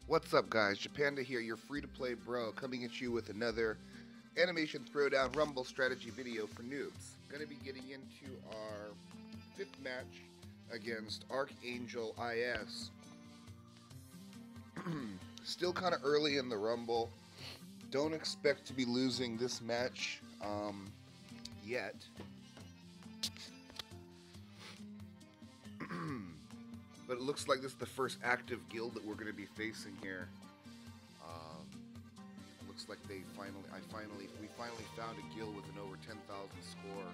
What's up, guys? Panda here, your free-to-play bro, coming at you with another animation throwdown rumble strategy video for noobs. Going to be getting into our 5th match against ArchangelS. Still kind of early in the rumble. Don't expect to be losing this match yet. But it looks like this is the first active guild that we're going to be facing here. Looks like we finally found a guild with an over 10,000 score.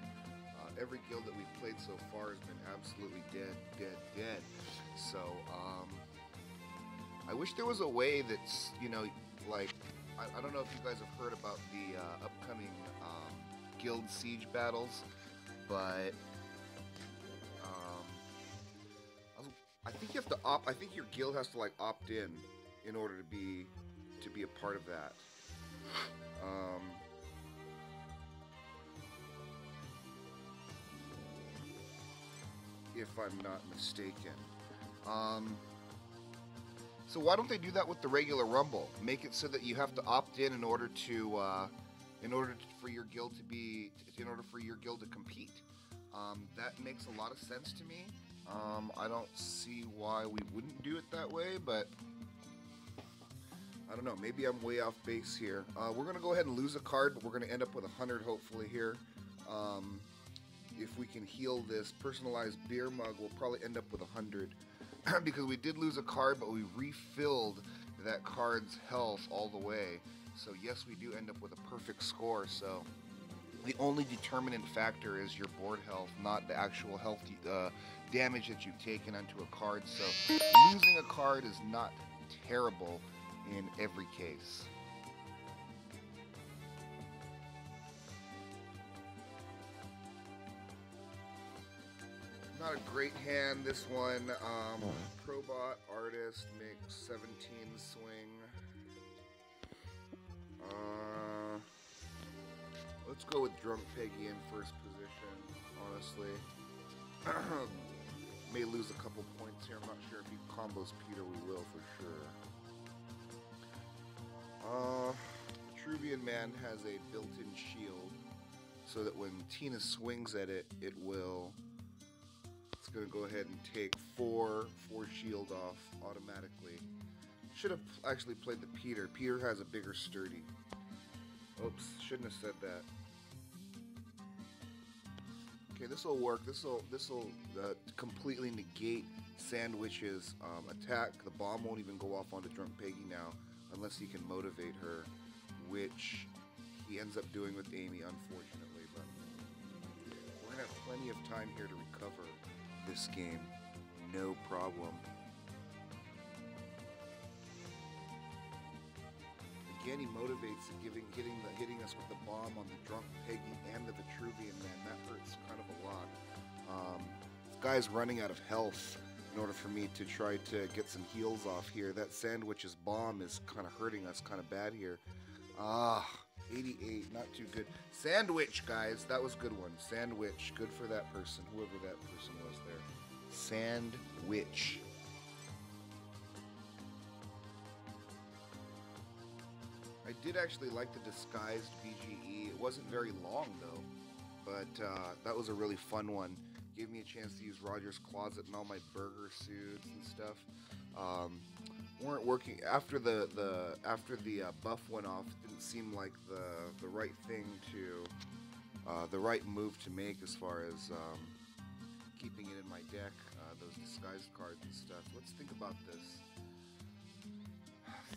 Every guild that we've played so far has been absolutely dead. So I wish there was a way that's, like, I don't know if you guys have heard about the upcoming guild siege battles, but I think you have to I think your guild has to like opt in order to be a part of that. If I'm not mistaken. So why don't they do that with the regular rumble? Make it so that you have to opt in order for your guild to compete. That makes a lot of sense to me. I don't see why we wouldn't do it that way, but I don't know. Maybe I'm way off base here. We're going to go ahead and lose a card, but we're going to end up with 100 hopefully here. If we can heal this personalized beer mug, we'll probably end up with 100. Because we did lose a card, but we refilled that card's health all the way. So yes, we do end up with a perfect score. So the only determinant factor is your board health, not the actual health damage that you've taken onto a card. So losing a card is not terrible in every case. Not a great hand, this one. Probot Artist makes 17 swing. Let's go with Drunk Peggy in first position, honestly. May lose a couple points here. I'm not sure if he combos Peter, we will for sure. Vitruvian Man has a built-in shield, so that when Tina swings at it, it's going to go ahead and take 4 shield off automatically. Should have actually played the Peter. Peter has a bigger sturdy. Oops, shouldn't have said that. Okay, this will work. This will completely negate Sandwich's attack. The bomb won't even go off onto Drunk Peggy now, unless he can motivate her, which he ends up doing with Amy, unfortunately. But we're gonna have plenty of time here to recover this game, no problem. Again, he motivates hitting us with the bomb on the Drunk Peggy and the Vitruvian Man. That hurts kind of a lot. This guy's running out of health in order for me to try to get some heals off here. That Sandwich's bomb is kind of hurting us kind of bad here. 88, not too good. Sandwich, guys, that was a good one. Sandwich, good for that person, whoever that person was there. Sandwich. I did actually like the disguised BGE. It wasn't very long though, but that was a really fun one. Gave me a chance to use Roger's Closet and all my burger suits and stuff. Weren't working after the buff went off. It didn't seem like the right thing to the right move to make as far as keeping it in my deck. Those disguised cards and stuff. Let's think about this.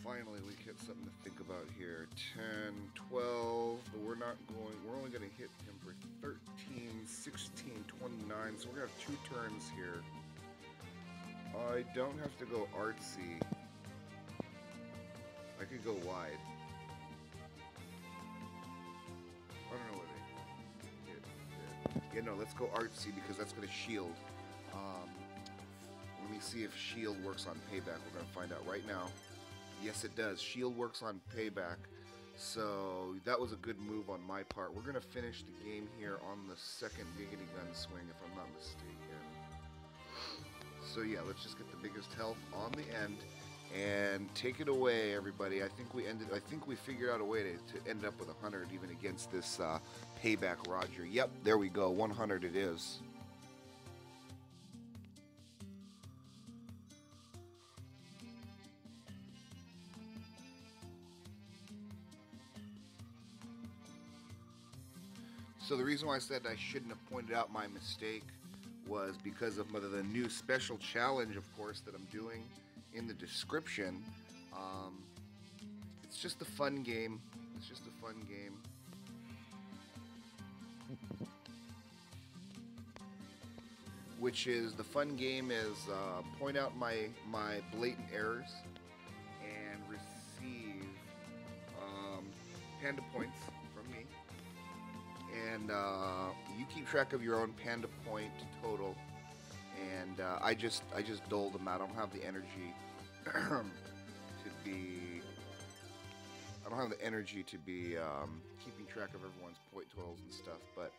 Finally, we get something to think about here. 10, 12, but we're only going to hit him for 13, 16, 29, so we're going to have 2 turns here. I don't have to go artsy. I could go wide. I don't know what I did. Yeah, no, let's go artsy because that's going to shield. Let me see if shield works on payback. We're going to find out right now. Yes, it does. Shield works on payback. So that was a good move on my part. We're going to finish the game here on the second Giggity Gun swing, if I'm not mistaken. So yeah, let's just get the biggest health on the end. And And take it away, everybody. I think we figured out a way to end up with 100 even against this payback Roger. Yep, there we go. 100 it is. So the reason why I said I shouldn't have pointed out my mistake was because of the new special challenge, of course, that I'm doing in the description. It's just a fun game. It's just a fun game. Which is, the fun game is point out my blatant errors and receive Panda points from me. And you keep track of your own Panda point total. And I just doled them out. I don't have the energy to be. I don't have the energy to be keeping track of everyone's point totals and stuff. But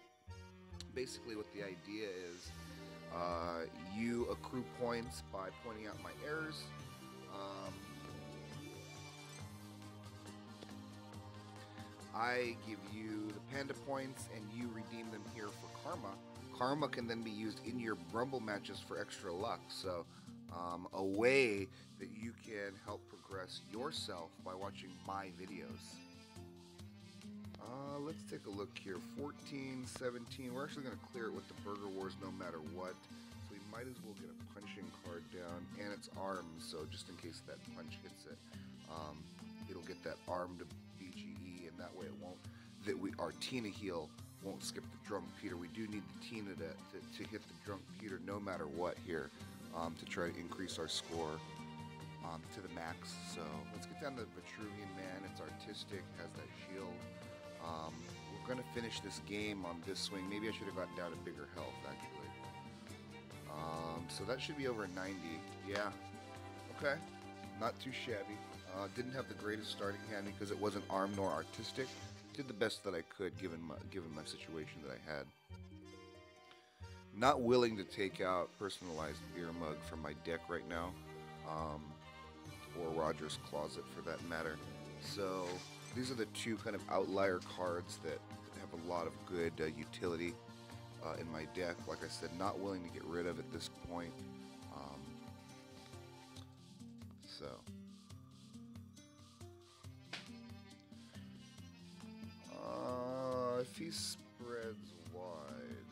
basically, what the idea is, you accrue points by pointing out my errors. I give you the Panda points, and you redeem them here for Karma. Karma can then be used in your Rumble matches for extra luck. So, a way that you can help progress yourself by watching my videos. Let's take a look here. 14, 17. We're actually going to clear it with the Burger Wars no matter what. So we might as well get a punching card down, and it's armed. So just in case that punch hits it, it'll get that armed BGE, and that way it won't. Our Tina heal won't skip the Drunk Peter. We do need the Tina to hit the Drunk Peter no matter what here, to try to increase our score to the max. So let's get down to the Vitruvian Man. It's artistic, has that shield. We're going to finish this game on this swing. Maybe I should have gotten down to bigger health, actually. So that should be over 90. Yeah. Okay. Not too shabby. Didn't have the greatest starting hand because it wasn't armed nor artistic. Did the best that I could given my situation that I had. Not willing to take out personalized beer mug from my deck right now. Or Roger's Closet for that matter. So these are the two kind of outlier cards that have a lot of good utility in my deck. Like I said, not willing to get rid of at this point. If he spreads wide,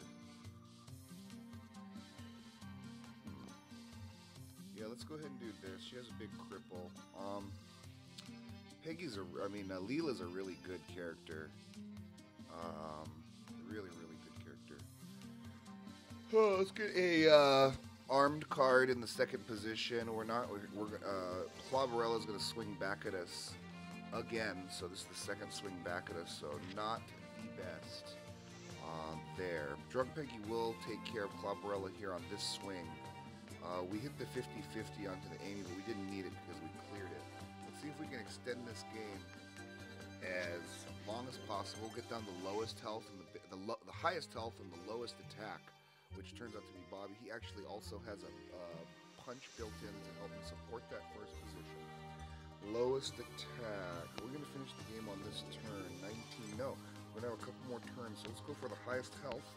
yeah, let's go ahead and do this. She has a big cripple. Leela's a really good character. Really good character. Oh, let's get a armed card in the second position. Claverella's gonna swing back at us again. So this is the second swing back at us. So not the best. There. Drunk Peggy will take care of Claverella here on this swing. We hit the 50-50 onto the Amy, but we didn't need it because we cleared it. Let's see if we can extend this game as long as possible. Get down the lowest health and the highest health and the lowest attack, which turns out to be Bobby. He actually also has a punch built in to help him support that first position. Lowest attack. We're going to finish the game on this turn. 19. No, we're going to have a couple more turns. So let's go for the highest health,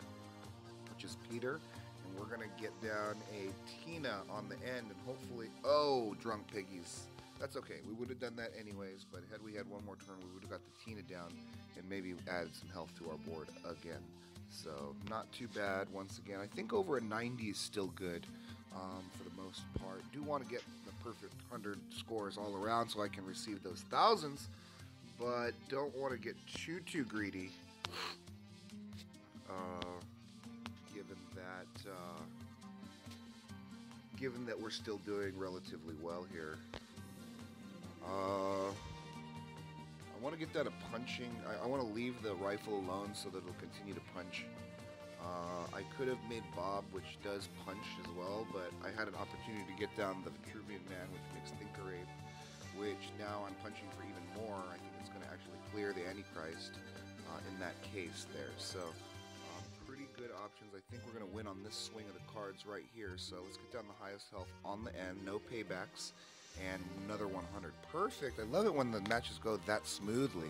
which is Peter. And we're going to get down a Tina on the end and hopefully... Oh, Drunk Piggies. That's okay. We would have done that anyways, but had we had one more turn, we would have got the Tina down and maybe added some health to our board again. So, not too bad once again. I think over a 90 is still good for the most part. Do want to get the perfect 100 scores all around so I can receive those thousands, but don't want to get too greedy. Given that we're still doing relatively well here. I want to get down to punching. I want to leave the rifle alone so that it'll continue to punch. I could have made Bob, which does punch as well, but I had an opportunity to get down the Vitruvian Man, which makes Thinker Ape, which now I'm punching for even more. I think it's going to actually clear the Antichrist in that case there. So, pretty good options. I think we're going to win on this swing of the cards right here. So let's get down the highest health on the end, no paybacks, and another 100. Perfect. I love it when the matches go that smoothly.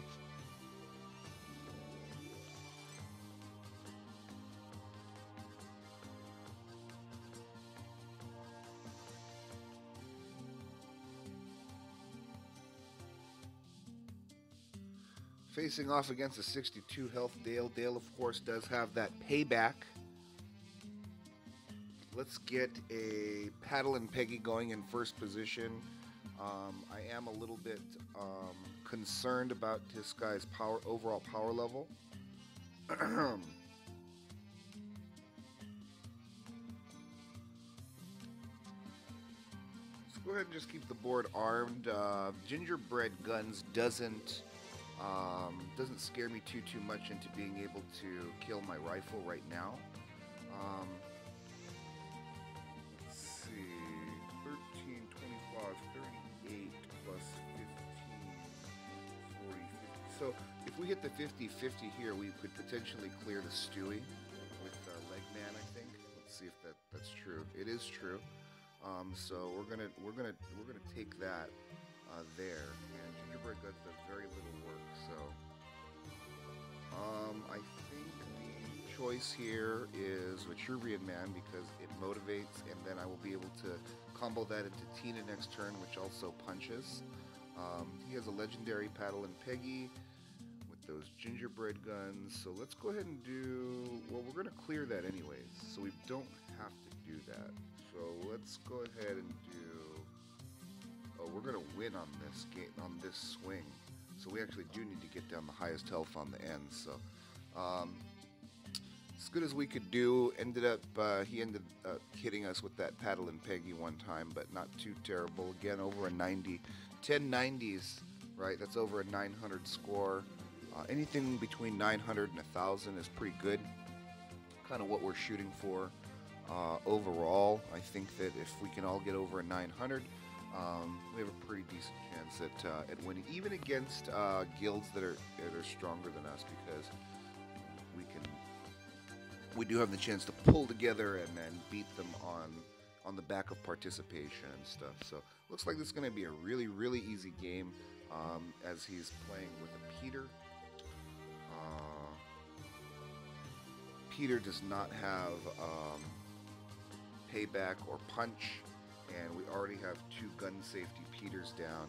Facing off against a 62 health Dale. Dale, of course, does have that payback. Let's get a Paddle and Peggy going in first position. I am a little bit concerned about this guy's overall power level. Let's go ahead and just keep the board armed. Gingerbread Guns doesn't scare me too much into being able to kill my rifle right now. Let's see, 13, 25, 38 plus 15, 40, 50. So if we hit the 50-50 here, we could potentially clear the Stewie with Legman, I think. Let's see if that's true. It is true. So we're gonna take that there, and Gingerbread Guns does very little work. So I think the choice here is Vitruvian Man because it motivates, and then I will be able to combo that into Tina next turn, which also punches. He has a legendary Paddle and Peggy with those Gingerbread Guns. So let's go ahead and do, well, we're going to clear that anyways, so we don't have to do that. So let's go ahead and do, oh, we're going to win on this game, on this swing. So we actually do need to get down the highest health on the end. So as good as we could do. He ended up hitting us with that Paddle and Peggy one time, but not too terrible. Again, over a 90, 10 90s, right? That's over a 900 score. Anything between 900 and 1,000 is pretty good. Kind of what we're shooting for overall. I think that if we can all get over a 900, we have a pretty decent chance at winning, even against guilds that are stronger than us, because we do have the chance to pull together and then beat them on the back of participation and stuff. So looks like this is going to be a really easy game as he's playing with a Peter. Peter does not have payback or punch, and we already have 2 gun safety Peters down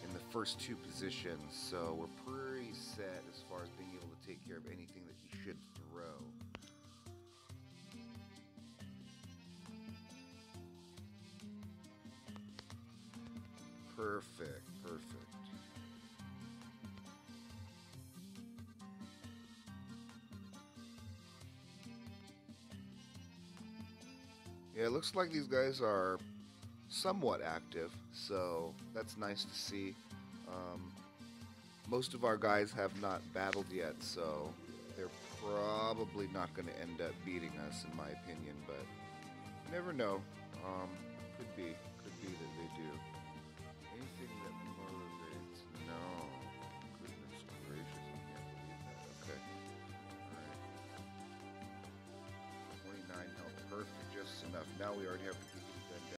in the first 2 positions, so we're pretty set as far as being able to take care of anything that he should throw. Perfect. Yeah, it looks like these guys are somewhat active, so that's nice to see. Most of our guys have not battled yet, so they're probably not going to end up beating us, in my opinion, but you never know. Could be that they do. Anything that motivates? No. Goodness gracious, I can't believe that. Okay. Alright. 29 health, perfect, just enough. Now we already have the